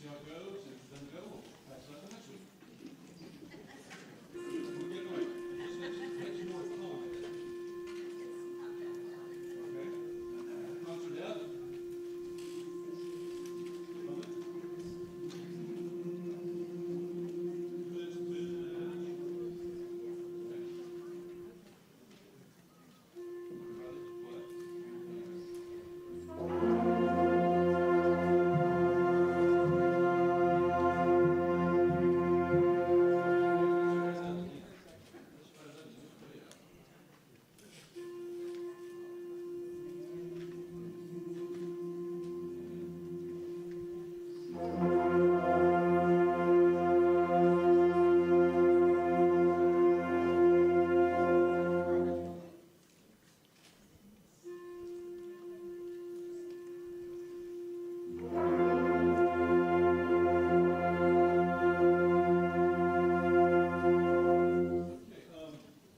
see how it goes. If it doesn't go, we'll pass it on to next week. We're getting away. Just next more time. Okay. Counselor Deb?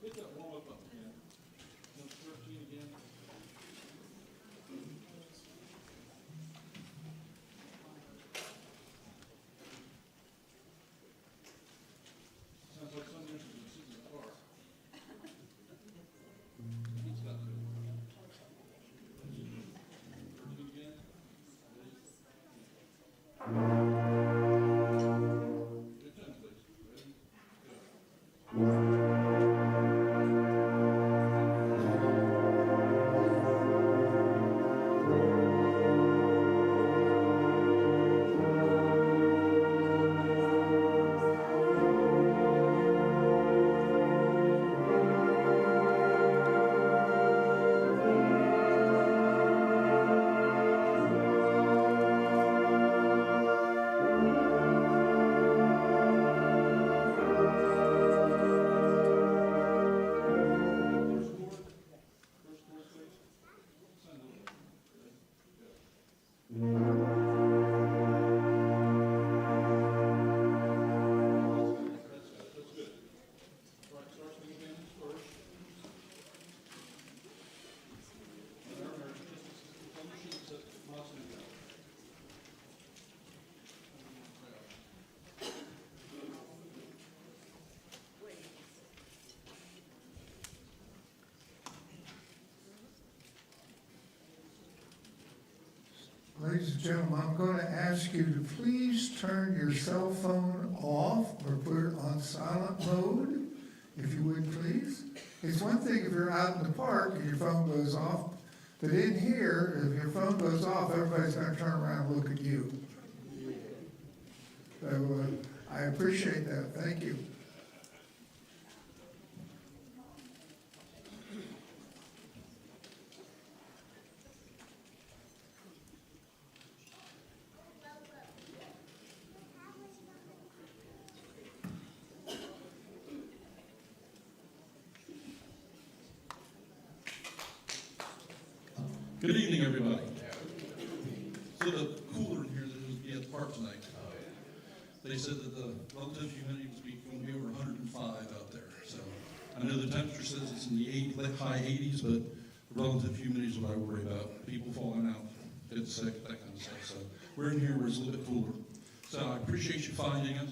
Hit that warm-up button again. Number 13 again. Sounds like someone interested in sitting in the car. It's not good. 13 again. Good time, please. Ready? Go. First chord, please. Sound a little. Ready? Go. That's good. All right, start swinging bands first. And our just on the sheet says mouse and go. Ladies and gentlemen, I'm going to ask you to please turn your cell phone off or put it on silent mode, if you would please. It's one thing if you're out in the park and your phone goes off, but in here, if your phone goes off, everybody's going to turn around and look at you. So I appreciate that. Thank you. Good evening, everybody. So the cooler in here that was at the park tonight, they said that the relative humidity was going to be over 105 out there. So I know the temperature says it's in the high 80s, but the relative humidity is what I worry about. People falling out, getting sick, that kind of stuff. So we're in here where it's a little bit cooler. So I appreciate you finding us.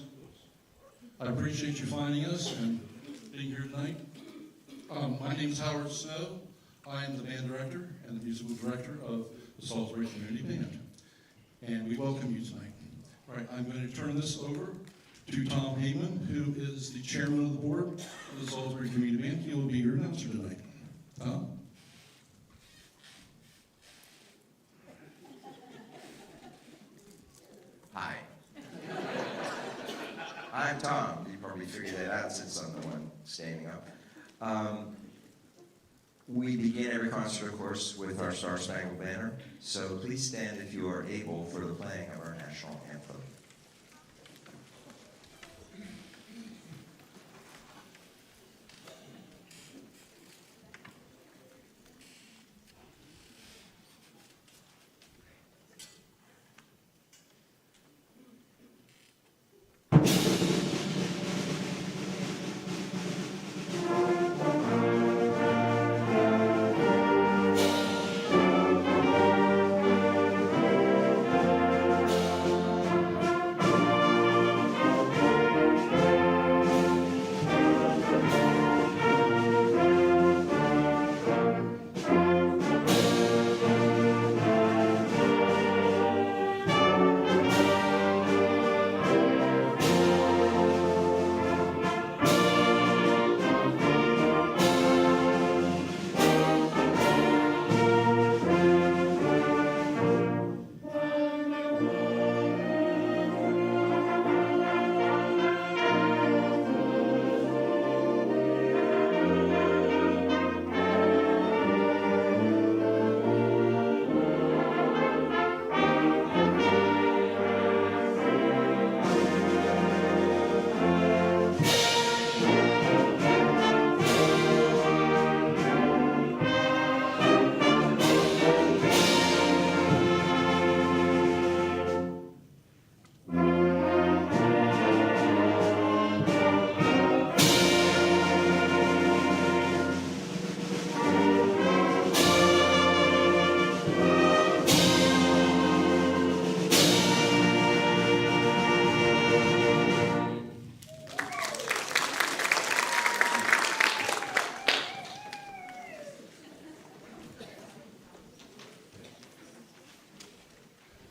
I appreciate you finding us and being here tonight. My name is Howard Snow. I am the band director and the musical director of the Salisbury Community Band. And we welcome you tonight. All right, I'm going to turn this over to Tom Heyman, who is the chairman of the board of the Salisbury Community Band. He will be your announcer tonight. Tom? Hi. I'm Tom. You probably figured that out since I'm the one standing up. We begin every concert, of course, with our Star Spangled Banner. So please stand if you are able for the playing of our national anthem.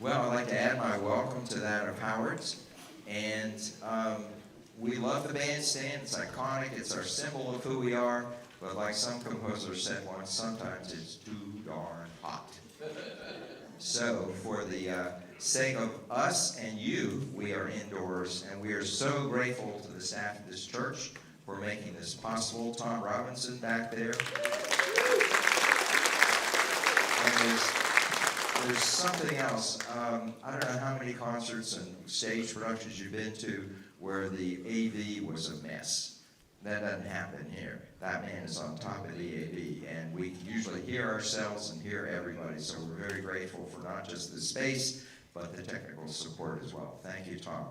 Well, I'd like to add my welcome to that of Howard's. And we love the bandstand. It's iconic. It's our symbol of who we are. But like some composer said once, sometimes it's too darn hot. So for the sake of us and you, we are indoors. And we are so grateful to the staff of this church for making this possible. Tom Robinson back there. And there's something else. I don't know how many concerts and stage productions you've been to where the AV was a mess. That doesn't happen here. That man is on top of the AV, and we usually hear ourselves and hear everybody. So we're very grateful for not just the space, but the technical support as well. Thank you, Tom.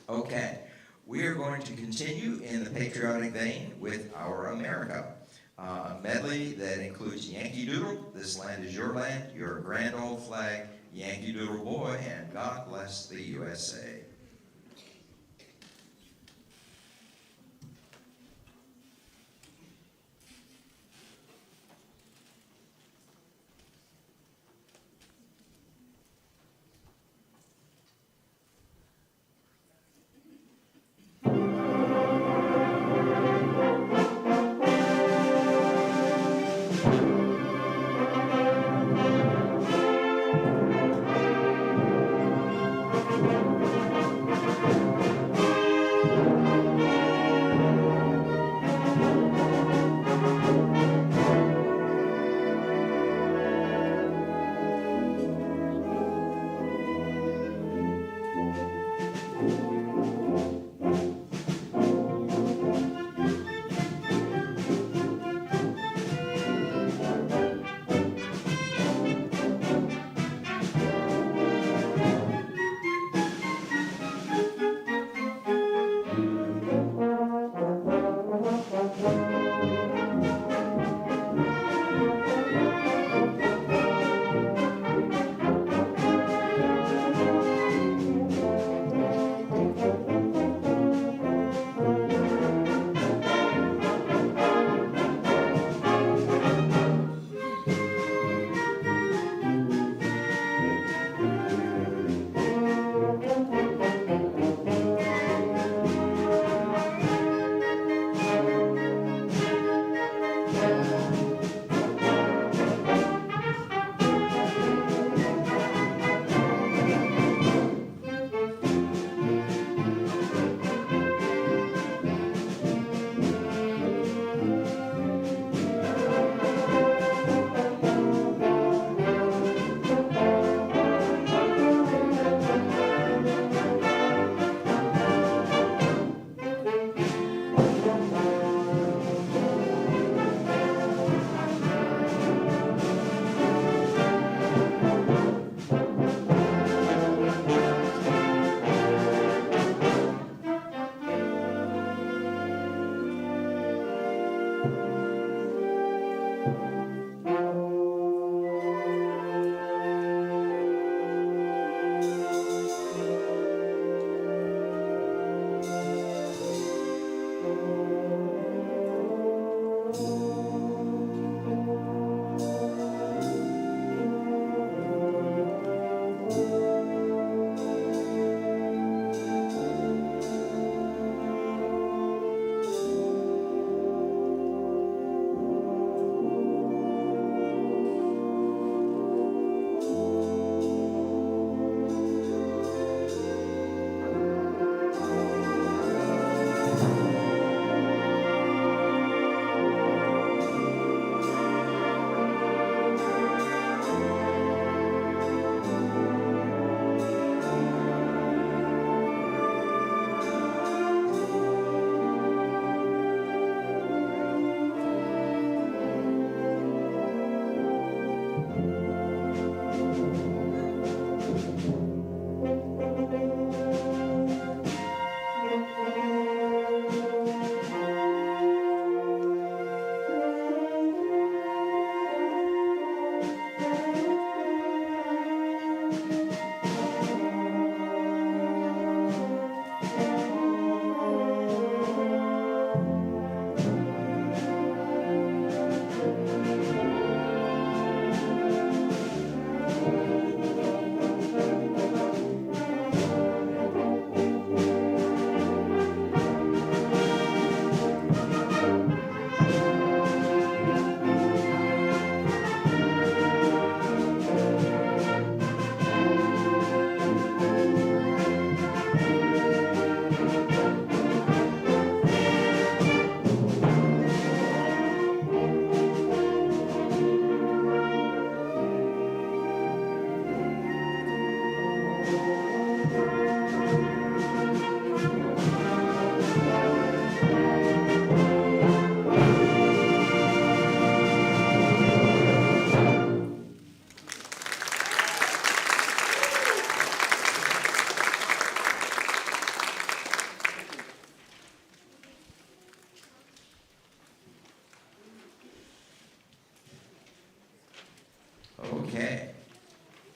Okay, we are going to continue in the patriotic vein with Our America. A medley that includes Yankee Doodle, This Land Is Your Land, Your Grand Old Flag, Yankee Doodle Boy, and God Bless the USA.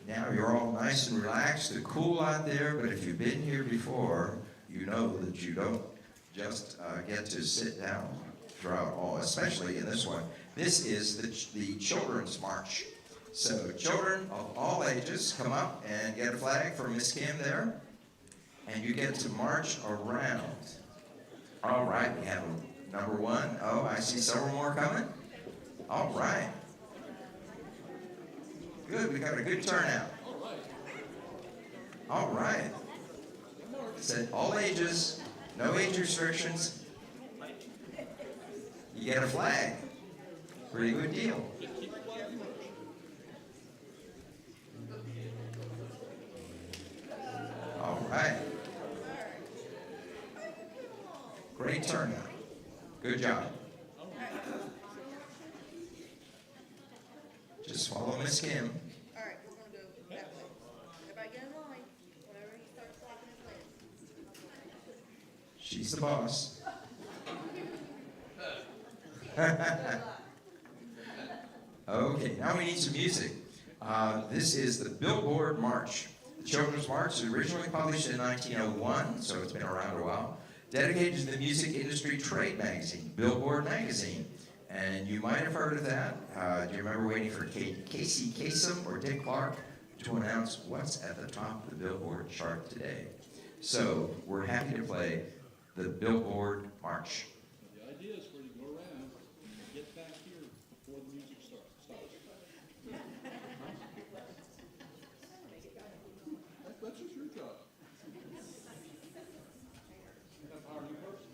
Now you're all nice and relaxed and cool out there, but if you've been here before, you know that you don't just get to sit down throughout all, especially in this one. This is the Children's March. So children of all ages come up and get a flag for Miss Kim there, and you get to march around. All right, we have number one. Oh, I see several more coming. All right. Good, we got a good turnout. All right. Said all ages, no age restrictions. You get a flag. Pretty good deal. All right. Great turnout. Good job. Just follow Miss Kim. All right, we're gonna go that way. Everybody get in line. Whenever he starts flapping his legs. She's the boss. Okay, now we need some music. This is the Billboard March. The Children's March was originally published in 1901, so it's been around a while. Dedicated to the music industry trade magazine, Billboard Magazine. And you might have heard of that. Do you remember waiting for Casey Kasem or Dick Clark to announce what's at the top of the Billboard chart today? So we're happy to play the Billboard March. The idea is for you to go around and get back here before the music stops. That's just your job. That's how you person.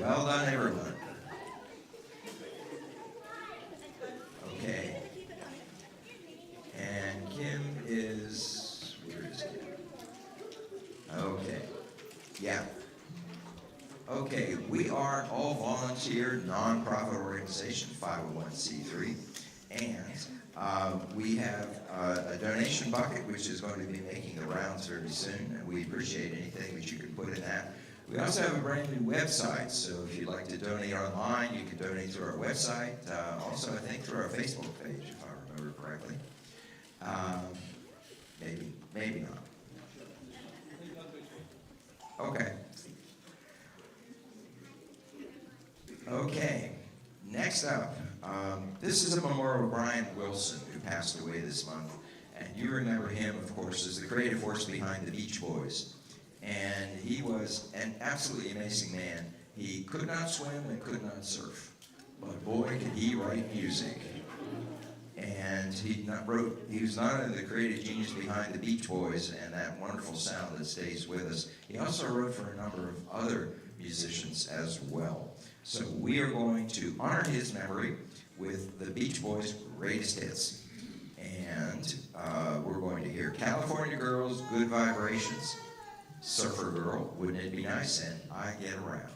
Well done, everyone. Okay. And Kim is, where is Kim? Okay, yeah. Okay, we are all volunteer, nonprofit organization, 501c3, and we have a donation bucket which is going to be making the rounds very soon, and we appreciate anything that you can put in that. We also have a brand new website, so if you'd like to donate online, you can donate through our website, also I think through our Facebook page, if I remember correctly. Maybe not. Okay. Okay, next up, this is a memorial of Brian Wilson, who passed away this month. And you remember him, of course, as the creative force behind the Beach Boys. And he was an absolutely amazing man. He could not swim and could not surf, but boy, could he write music. And he was not only the creative genius behind the Beach Boys and that wonderful sound that stays with us, he also wrote for a number of other musicians as well. So we are going to honor his memory with the Beach Boys' greatest hits. And we're going to hear California Girls, Good Vibrations, Surfer Girl, Wouldn't It Be Nice, and I Get Around.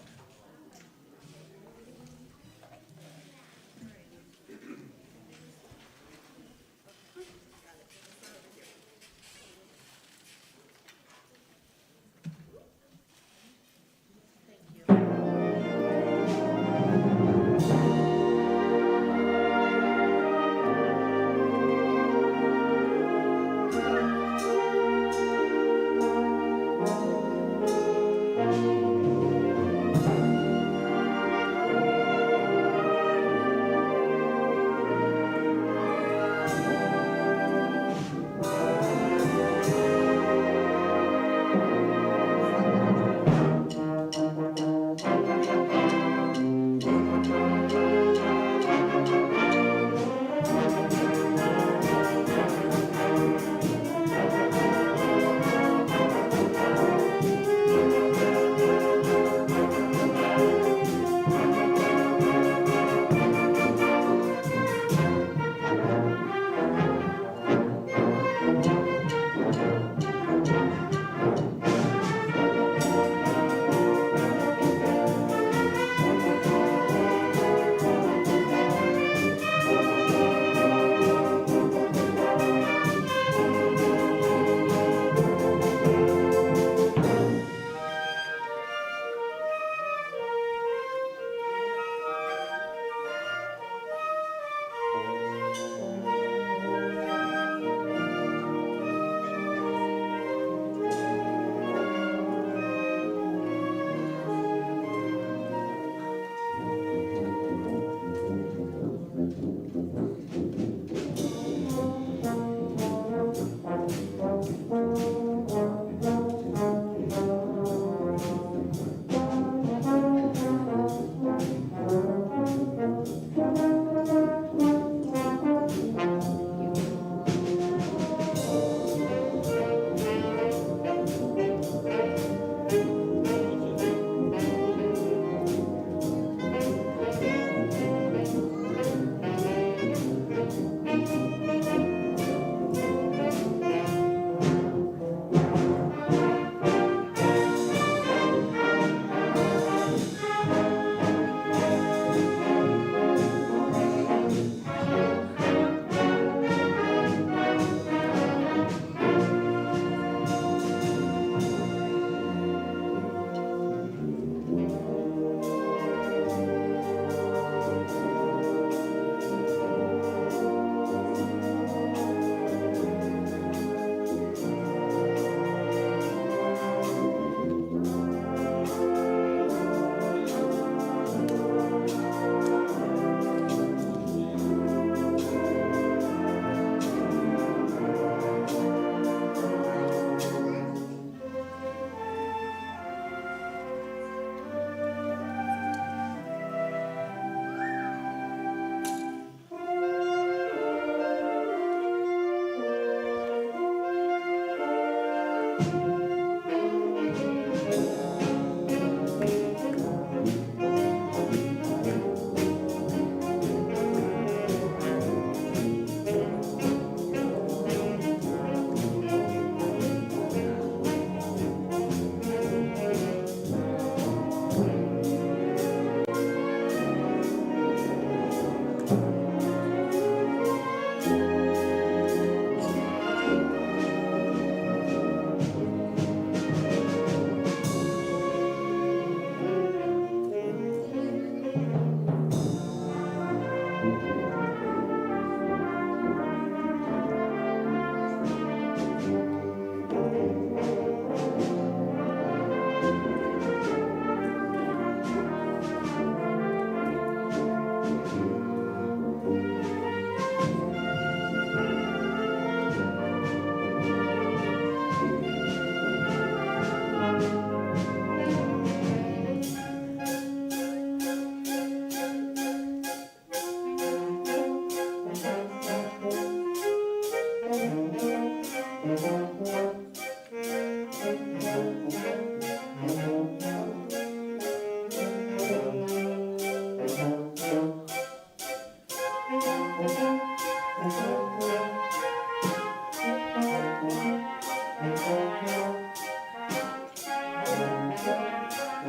Thank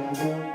Okay.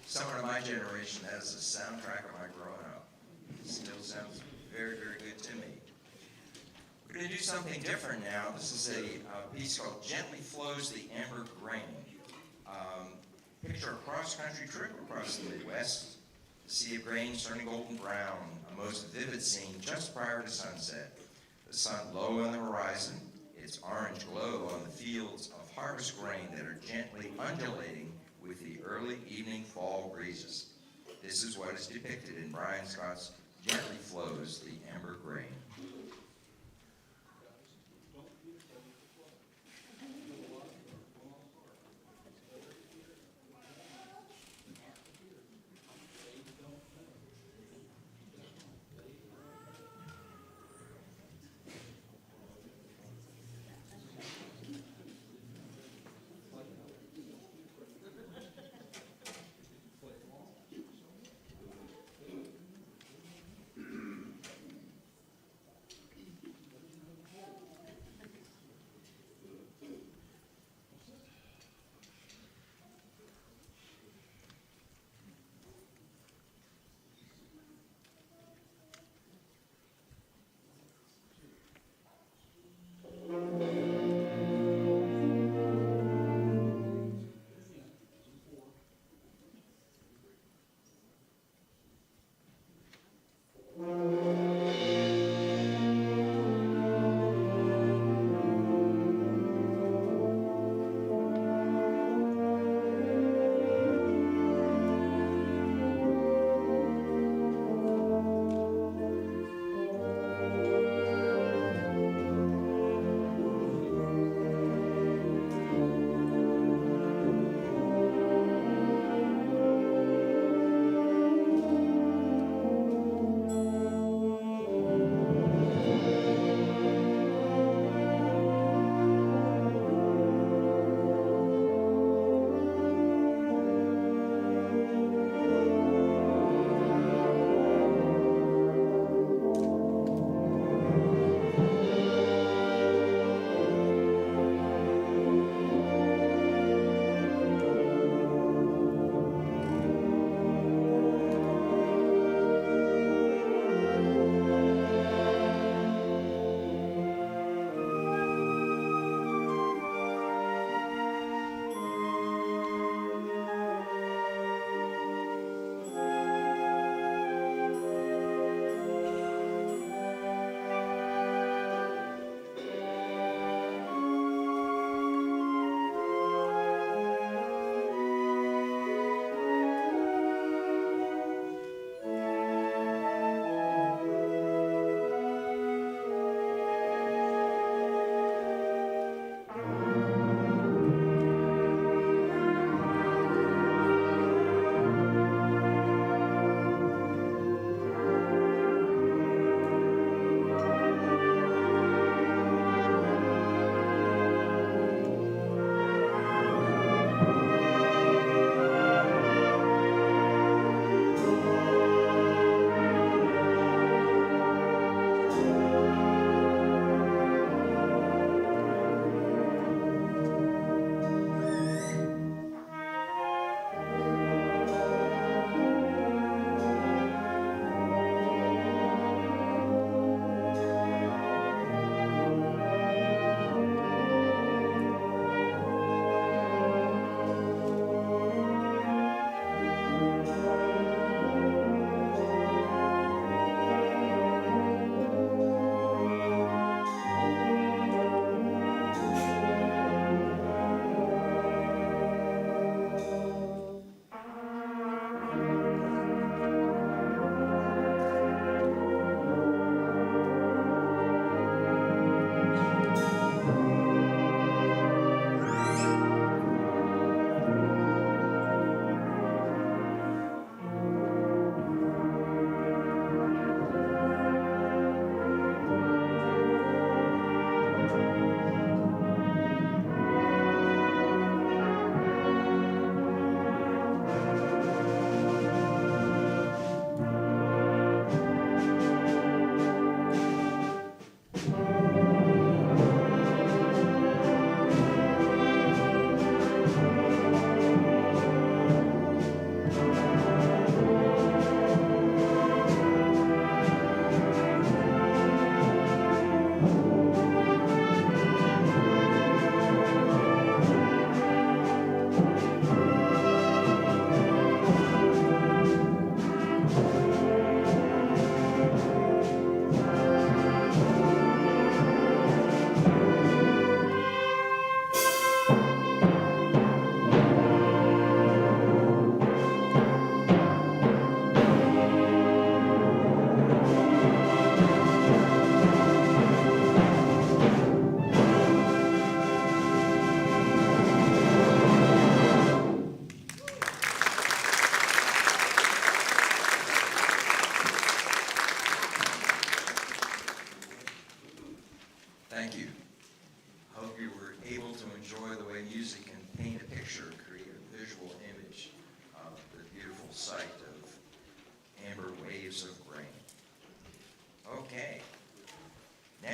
Someone of my generation, that is the soundtrack of my growing up. It still sounds very, very good to me. We're going to do something different now. This is a piece called Gently Flows the Amber Grain. Picture a cross-country trip across the Midwest. The sea of grain turning golden brown, a most vivid scene just prior to sunset. The sun low on the horizon, its orange glow on the fields of harvest grain that are gently undulating with the early evening fall breezes. This is what is depicted in Brian Scott's Gently Flows the Amber Grain.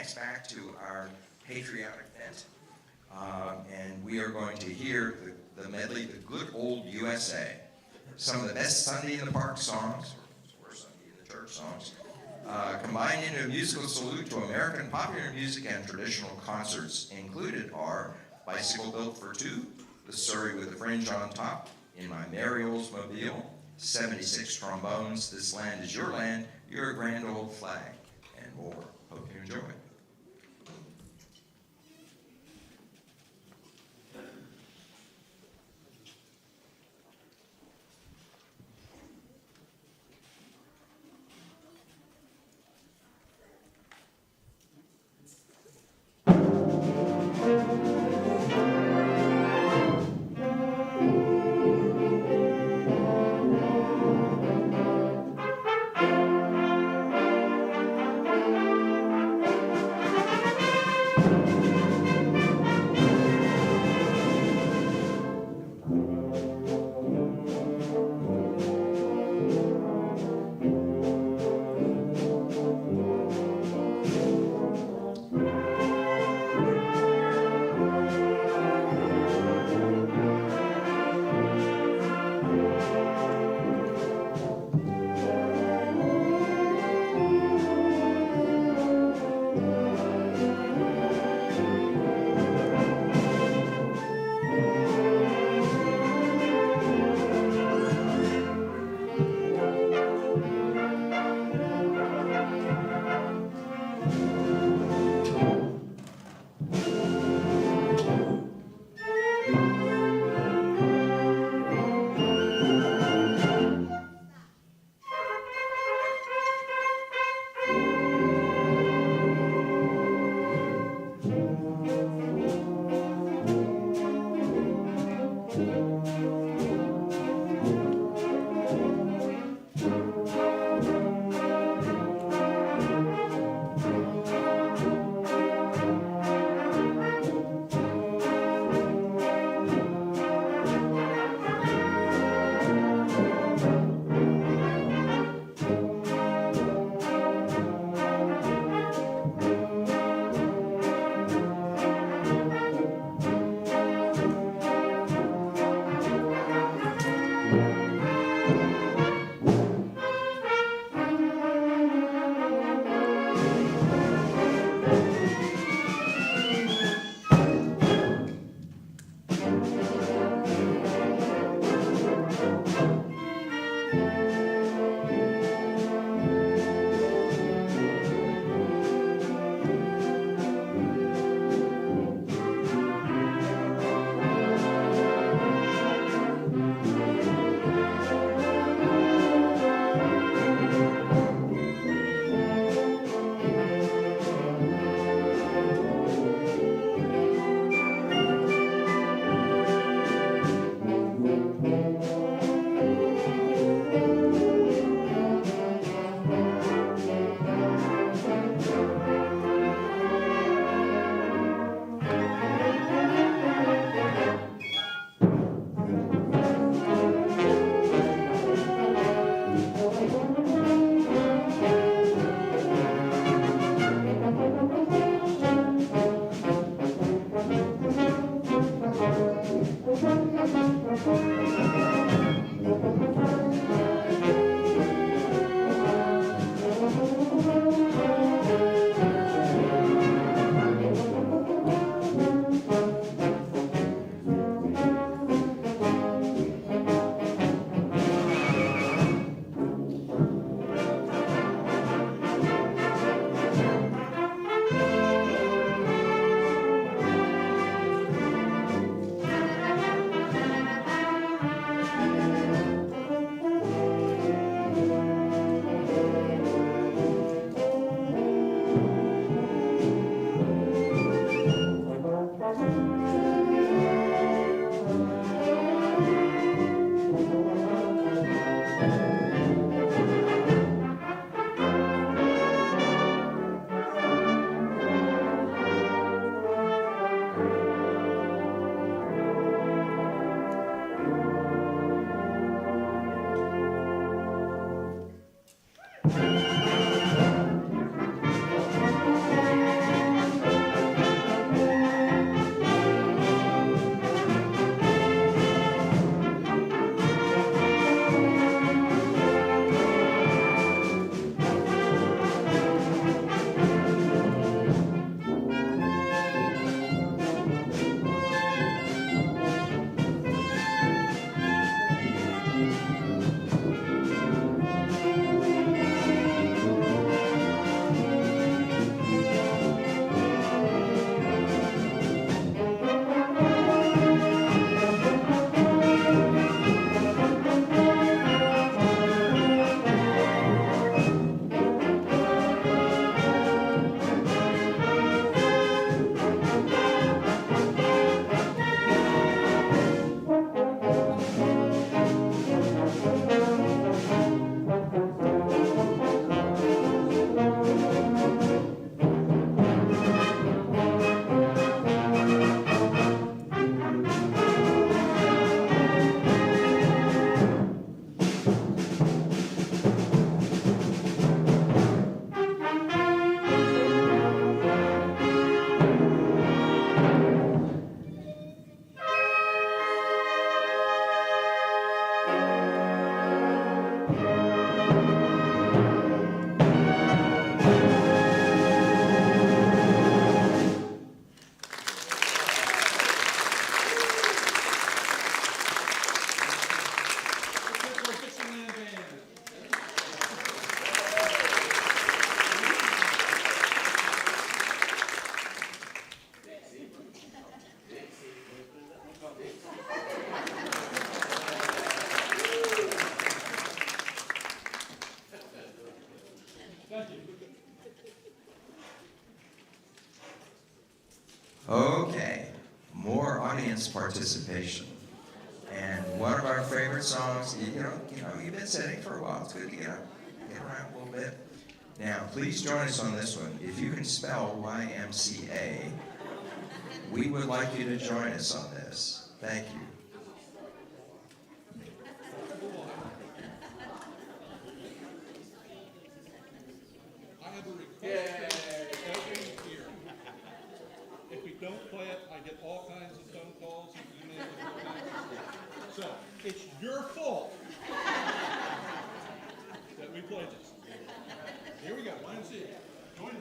next back to our patriotic bent. And we are going to hear the medley, The Good Old USA. Some of the best Sunday in the Park songs, or Sunday in the Church songs, combined into a musical salute to American popular music and traditional concerts. Included are Bicycle Built for Two, The Surrey with the Fringe on Top, In My Merry Oldsmobile, 76 Trombones, This Land Is Your Land, Your Grand Old Flag, and more. Hope you enjoy. Thank you. Okay, more audience participation. And one of our favorite songs, you've been sitting for a while. It's good to get around a little bit. Now, please join us on this one. If you can spell YMCA, we would like you to join us on this. Thank you. I have a request every year. If we don't play it, I get all kinds of phone calls and emails and all kinds of stuff. So, it's your fault that we played this. Here we go, YMCA. Join us.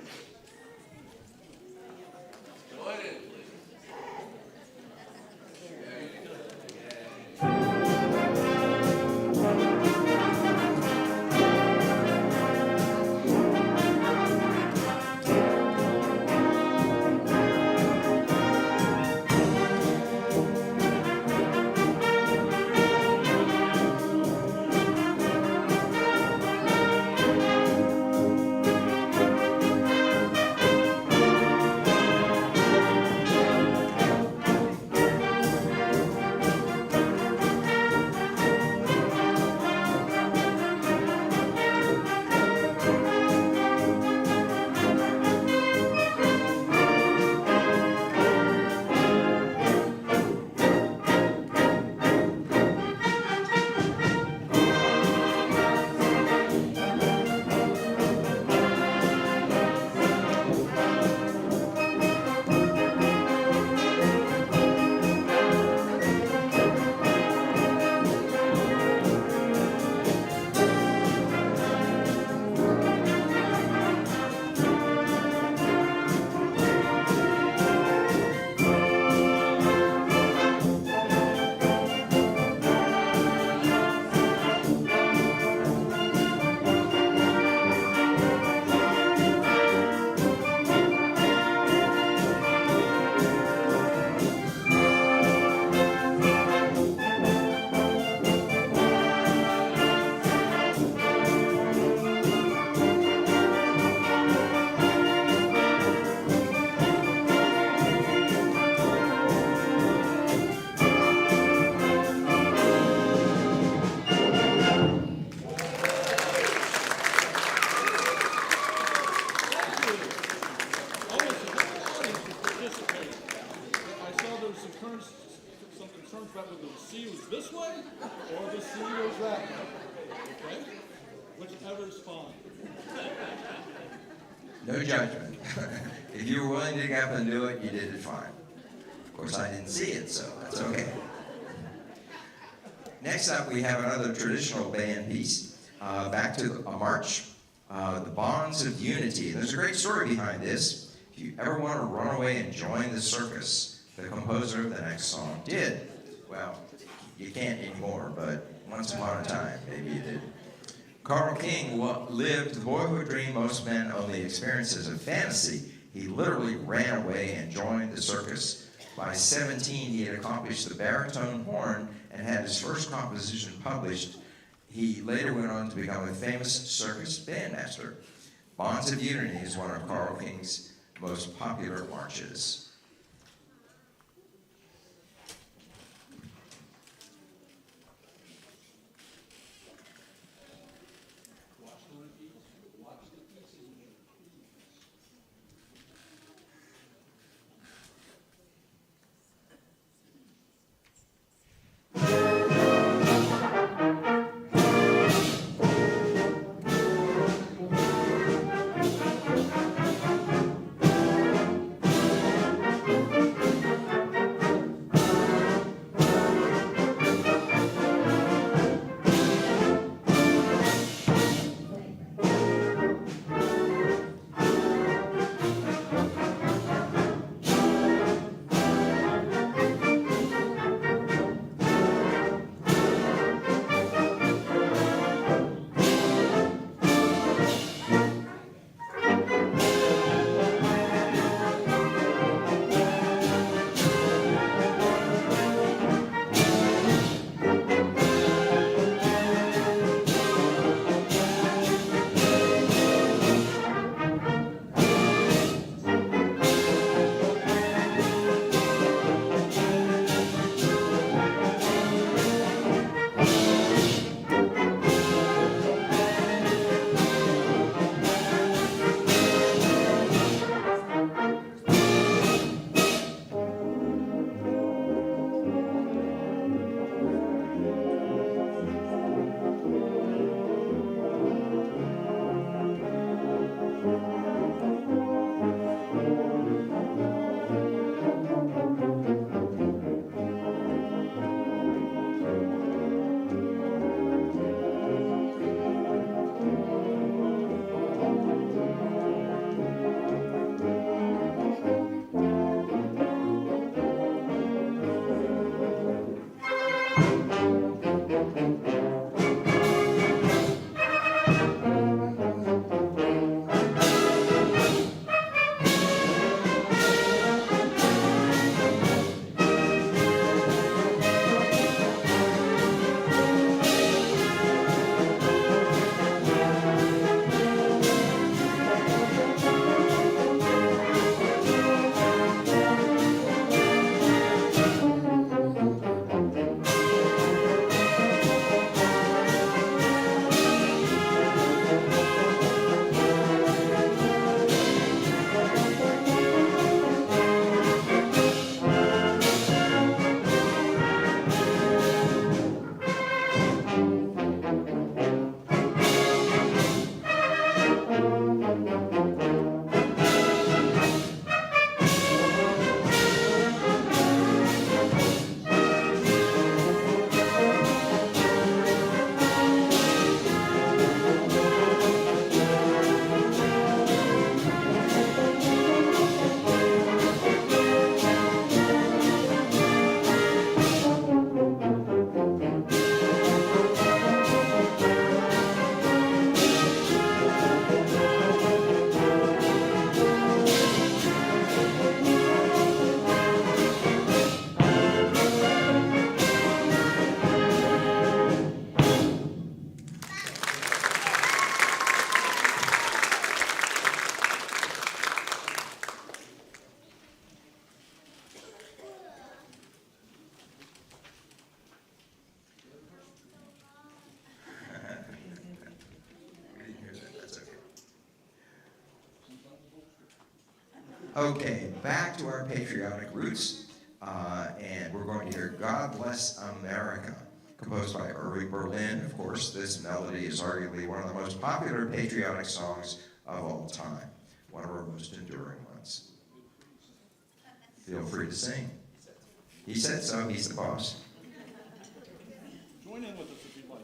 Some concerns about whether the sea was this way or the sea was that way. Okay? Whichever is fine. No judgment. If you were willing to get up and do it, you did it fine. Of course, I didn't see it, so that's okay. Next up, we have another traditional band piece, back to a march, The Bonds of Unity. There's a great story behind this. If you ever want to run away and join the circus, the composer of the next song did. Well, you can't anymore, but once upon a time, maybe you did. Carl King lived the boyhood dream most men only experience as a fantasy. He literally ran away and joined the circus. By 17, he had accomplished the baritone horn and had his first composition published. He later went on to become a famous circus bandmaster. Bonds of Unity is one of Carl King's most popular marches. We didn't hear that, that's okay. Okay, back to our patriotic roots, and we're going to hear God Bless America, composed by Irving Berlin. Of course, this melody is arguably one of the most popular patriotic songs of all time, one of our most enduring ones. Feel free to sing. He said so, he's the boss. Join in with us if you'd like.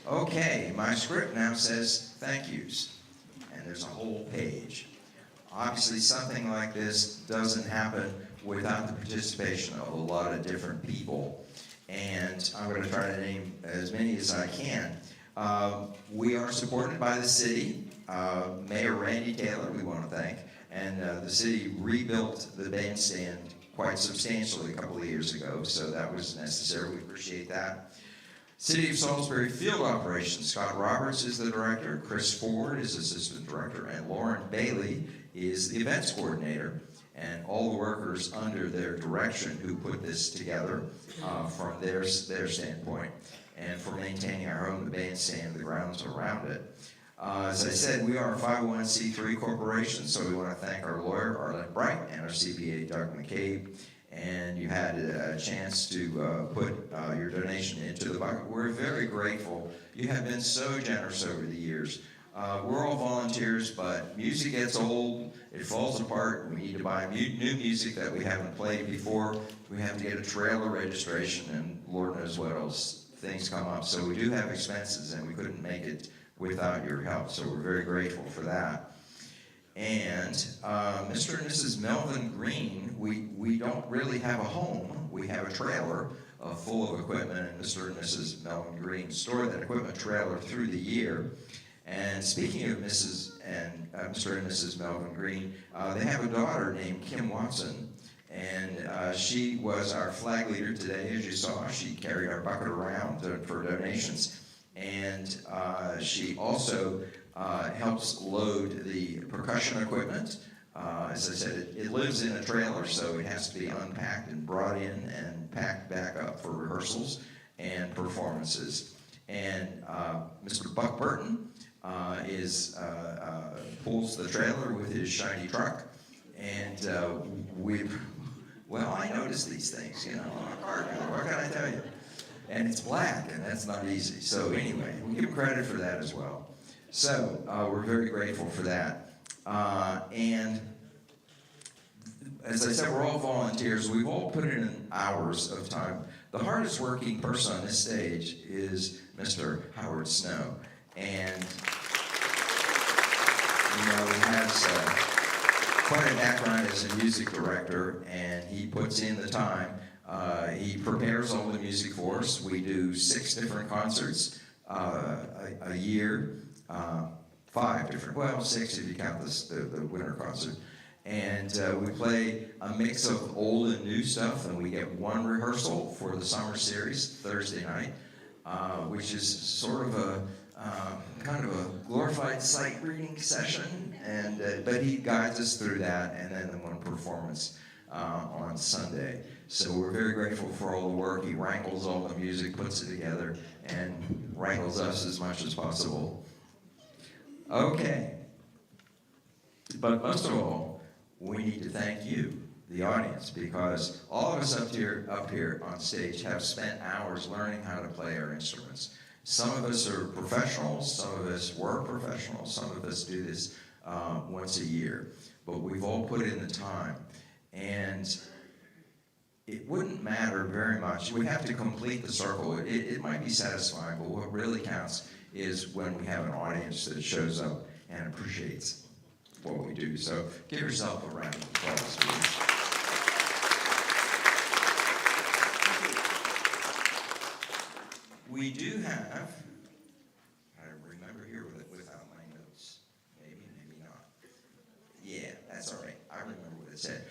Okay, my script now says thank yous, and there's a whole page. Obviously, something like this doesn't happen without the participation of a lot of different people, and I'm going to try to name as many as I can. We are supported by the city. Mayor Randy Taylor, we want to thank, and the city rebuilt the bandstand quite substantially a couple of years ago, so that was necessary. We appreciate that. City of Salisbury Field Operations, Scott Roberts is the director, Chris Ford is assistant director, and Lauren Bailey is the events coordinator, and all the workers under their direction who put this together from their standpoint, and for maintaining our home, the bandstand, the grounds around it. As I said, we are a 501c3 corporation, so we want to thank our lawyer, Arlene Bright, and our CPA, Doug McCabe. And you had a chance to put your donation into the bucket. We're very grateful. You have been so generous over the years. We're all volunteers, but music gets old, it falls apart. We need to buy new music that we haven't played before. We have to get a trailer registration, and Lord knows what else things come up. So we do have expenses, and we couldn't make it without your help. So we're very grateful for that. And Mr. and Mrs. Melvin Green, we don't really have a home. We have a trailer full of equipment, and Mr. and Mrs. Melvin Green store that equipment trailer through the year. And speaking of Mrs. and Mr. and Mrs. Melvin Green, they have a daughter named Kim Watson, and she was our flag leader today, as you saw. She carried our bucket around for donations, and she also helps load the percussion equipment. As I said, it lives in a trailer, so it has to be unpacked and brought in and packed back up for rehearsals and performances. And Mr. Buck Burton pulls the trailer with his shiny truck, and well, I notice these things, you know, on a car dealer, what can I tell you? And it's black, and that's not easy. So anyway, we give him credit for that as well. So we're very grateful for that. And as I said, we're all volunteers. We've all put in hours of time. The hardest working person on this stage is Mr. Howard Snow. And, you know, he has quite a background as a music director, and he puts in the time. He prepares all the music for us. We do 6 different concerts a year. 5 different, well, 6 if you count the winter concert. And we play a mix of old and new stuff, and we get 1 rehearsal for the summer series Thursday night, which is sort of a kind of a glorified sight reading session. And but he guides us through that, and then the 1 performance on Sunday. So we're very grateful for all the work. He wrangles all the music, puts it together, and wrangles us as much as possible. Okay, but most of all, we need to thank you, the audience, because all of us up here on stage have spent hours learning how to play our instruments. Some of us are professionals, some of us were professionals, some of us do this once a year, but we've all put in the time, and it wouldn't matter very much. We have to complete the circle. It might be satisfying, but what really counts is when we have an audience that shows up and appreciates what we do. So give yourself a round of applause, please. We do have, I remember here without my notes, maybe not. Yeah, that's all right. I remember what it said.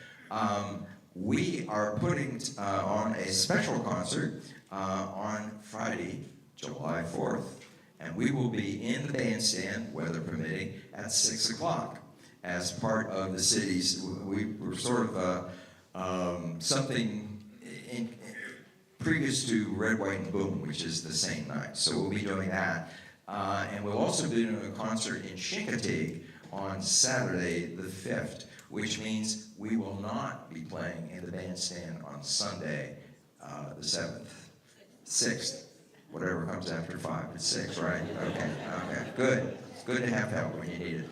We are putting on a special concert on Friday, July 4th. And we will be in the bandstand, weather permitting, at 6 o'clock as part of the city's, we're sort of something previous to Red, White, and Boom, which is the same night. So we'll be doing that. And we'll also be doing a concert in Chincoteague on Saturday the 5th, which means we will not be playing in the bandstand on Sunday the 7th, 6th. Whatever comes after 5, it's 6, right? Okay, good. It's good to have help when you need it.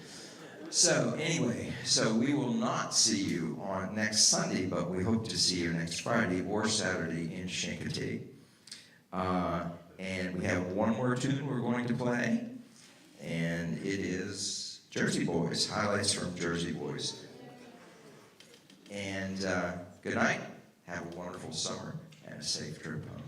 So anyway, so we will not see you on next Sunday, but we hope to see you next Friday or Saturday in Chincoteague. And we have one more tune we're going to play, and it is Jersey Boys, highlights from Jersey Boys. And good night, have a wonderful summer, and a safe trip home.